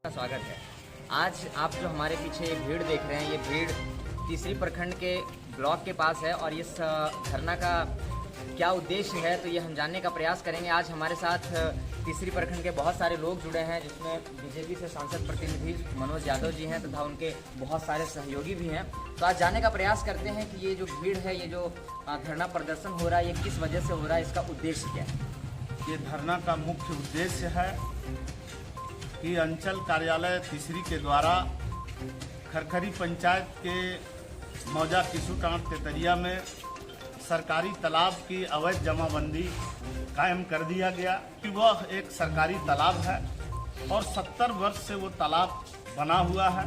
स्वागत है। आज आप जो हमारे पीछे ये भीड़ देख रहे हैं, ये भीड़ तीसरी प्रखंड के ब्लॉक के पास है और इस धरना का क्या उद्देश्य है तो ये हम जानने का प्रयास करेंगे। आज हमारे साथ तीसरी प्रखंड के बहुत सारे लोग जुड़े हैं, जिसमें बीजेपी से सांसद प्रतिनिधि मनोज यादव जी हैं तथा उनके बहुत सारे सहयोगी भी हैं। तो आज जानने का प्रयास करते हैं कि ये जो भीड़ है, ये जो धरना प्रदर्शन हो रहा है, ये किस वजह से हो रहा है, इसका उद्देश्य क्या है। ये धरना का मुख्य उद्देश्य है कि अंचल कार्यालय तीसरी के द्वारा खरखरी पंचायत के मौजा किशुटांड तेतरिया में सरकारी तालाब की अवैध जमाबंदी कायम कर दिया गया कि वह एक सरकारी तालाब है और 70 वर्ष से वो तालाब बना हुआ है।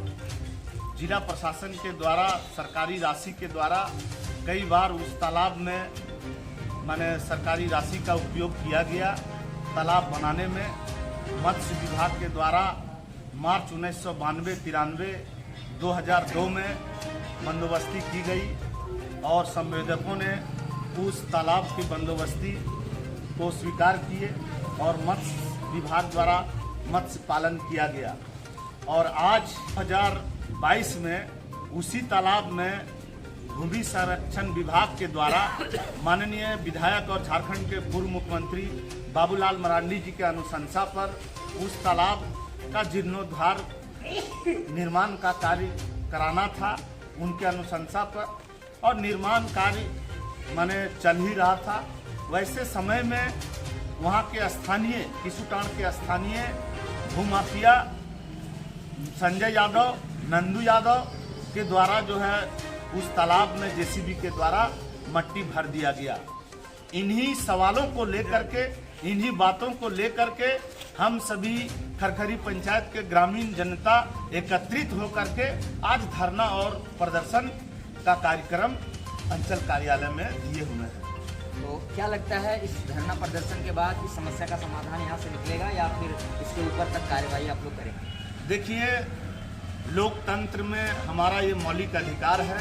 जिला प्रशासन के द्वारा सरकारी राशि के द्वारा कई बार उस तालाब में सरकारी राशि का उपयोग किया गया तालाब बनाने में। मत्स्य विभाग के द्वारा मार्च 1992-93 2002 में बंदोबस्ती की गई और संवेदकों ने उस तालाब की बंदोबस्ती को स्वीकार किए और मत्स्य विभाग द्वारा मत्स्य पालन किया गया। और आज 2022 में उसी तालाब में भूमि संरक्षण विभाग के द्वारा माननीय विधायक और झारखंड के पूर्व मुख्यमंत्री बाबूलाल मरांडी जी के अनुशंसा पर उस तालाब का जीर्णोद्धार निर्माण का कार्य कराना था। उनके अनुशंसा पर और निर्माण कार्य चल ही रहा था। वैसे समय में वहाँ के स्थानीय किशुटांड के स्थानीय भूमाफिया संजय यादव, नंदू यादव के द्वारा जो है उस तालाब में जेसीबी के द्वारा मट्टी भर दिया गया। इन्हीं सवालों को लेकर के, इन्हीं बातों को लेकर के हम सभी खरखरी पंचायत के ग्रामीण जनता एकत्रित होकर के आज धरना और प्रदर्शन का कार्यक्रम अंचल कार्यालय में दिए हुए हैं। तो क्या लगता है, इस धरना प्रदर्शन के बाद इस समस्या का समाधान यहाँ से निकलेगा या फिर इसके ऊपर तक कार्रवाई आप लोग करेंगे? देखिए, लोकतंत्र में हमारा ये मौलिक अधिकार है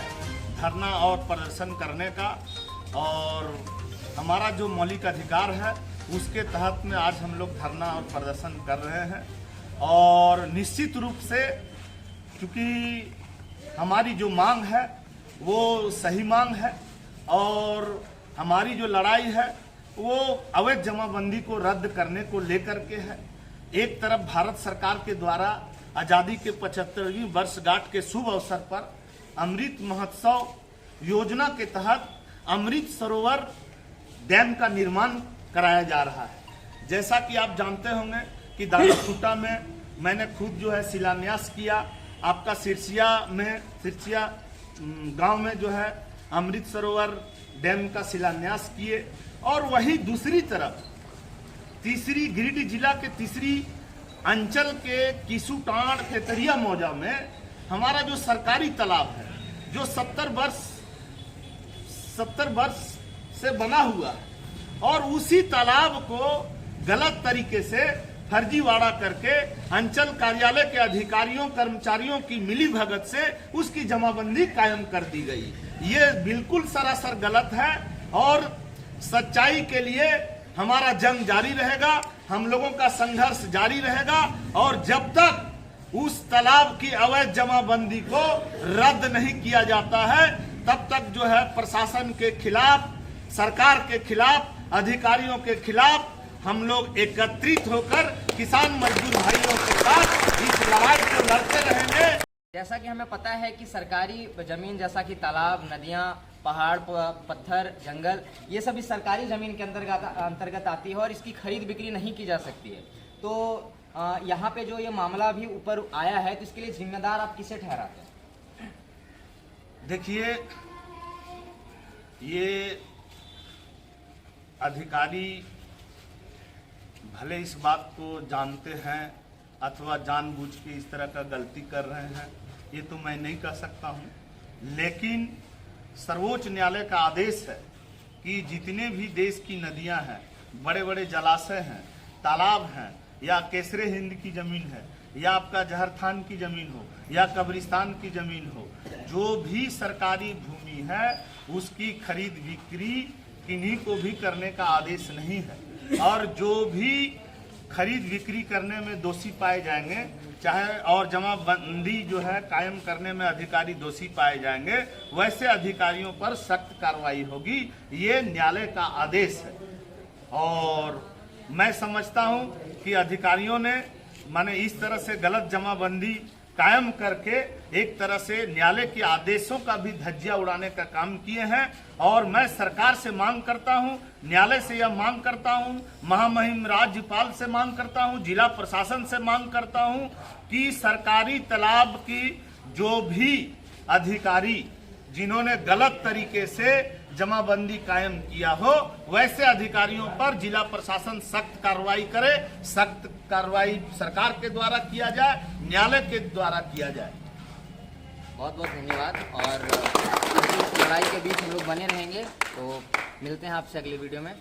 धरना और प्रदर्शन करने का, और हमारा जो मौलिक अधिकार है उसके तहत में आज हम लोग धरना और प्रदर्शन कर रहे हैं। और निश्चित रूप से क्योंकि हमारी जो मांग है वो सही मांग है और हमारी जो लड़ाई है वो अवैध जमाबंदी को रद्द करने को लेकर के है। एक तरफ भारत सरकार के द्वारा आज़ादी के 75वीं वर्षगांठ के शुभ अवसर पर अमृत महोत्सव योजना के तहत अमृत सरोवर डैम का निर्माण कराया जा रहा है। जैसा कि आप जानते होंगे कि दानाखूटा में मैंने खुद जो है शिलान्यास किया। आपका सिरसिया गांव में जो है अमृत सरोवर डैम का शिलान्यास किए। और वही दूसरी तरफ तीसरी गिरिडीह जिला के तीसरी अंचल के किशुटांड तेतरिया मौजा में हमारा जो सरकारी तालाब है जो 70 वर्ष से बना हुआ है और उसी तालाब को गलत तरीके से फर्जीवाड़ा करके अंचल कार्यालय के अधिकारियों कर्मचारियों की मिली भगत से उसकी जमाबंदी कायम कर दी गई। ये बिल्कुल सरासर गलत है और सच्चाई के लिए हमारा जंग जारी रहेगा, हम लोगों का संघर्ष जारी रहेगा। और जब तक उस तालाब की अवैध जमाबंदी को रद्द नहीं किया जाता है तब तक जो है प्रशासन के खिलाफ, सरकार के खिलाफ, अधिकारियों के खिलाफ हम लोग एकत्रित होकर किसान मजदूर भाइयों के साथ इस लड़ाई को लड़ते रहेंगे। जैसा कि हमें पता है कि सरकारी जमीन जैसा कि तालाब, नदियां, पहाड़, पत्थर, जंगल, ये सब इस सरकारी जमीन के अंतर्गत आती है और इसकी खरीद बिक्री नहीं की जा सकती है। तो यहाँ पे जो ये मामला भी ऊपर आया है तो इसके लिए जिम्मेदार आप किसे ठहराते हैं? देखिए, ये अधिकारी भले इस बात को जानते हैं अथवा जानबूझ के इस तरह का गलती कर रहे हैं, ये तो मैं नहीं कह सकता हूँ। लेकिन सर्वोच्च न्यायालय का आदेश है कि जितने भी देश की नदियां हैं, बड़े बड़े जलाशय हैं, तालाब हैं, या केसरे हिंद की जमीन है, या आपका जहरथान की जमीन हो, या कब्रिस्तान की जमीन हो, जो भी सरकारी भूमि है उसकी खरीद बिक्री किन्हीं को भी करने का आदेश नहीं है। और जो भी खरीद बिक्री करने में दोषी पाए जाएंगे, चाहे और जमाबंदी जो है कायम करने में अधिकारी दोषी पाए जाएंगे, वैसे अधिकारियों पर सख्त कार्रवाई होगी। ये न्यायालय का आदेश है। और मैं समझता हूं कि अधिकारियों ने माने इस तरह से गलत जमाबंदी कायम करके एक तरह से न्यायालय के आदेशों का भी धज्जिया उड़ाने का काम किए हैं। और मैं सरकार से मांग करता हूं, न्यायालय से यह मांग करता हूं, महामहिम राज्यपाल से मांग करता हूं, जिला प्रशासन से मांग करता हूं कि सरकारी तालाब की जो भी अधिकारी जिन्होंने गलत तरीके से जमाबंदी कायम किया हो, वैसे अधिकारियों पर जिला प्रशासन सख्त कार्रवाई करे। सख्त कार्रवाई सरकार के द्वारा किया जाए, न्यायालय के द्वारा किया जाए। बहुत बहुत धन्यवाद। और इस लड़ाई के बीच हम लोग बने रहेंगे। तो मिलते हैं आपसे अगले वीडियो में।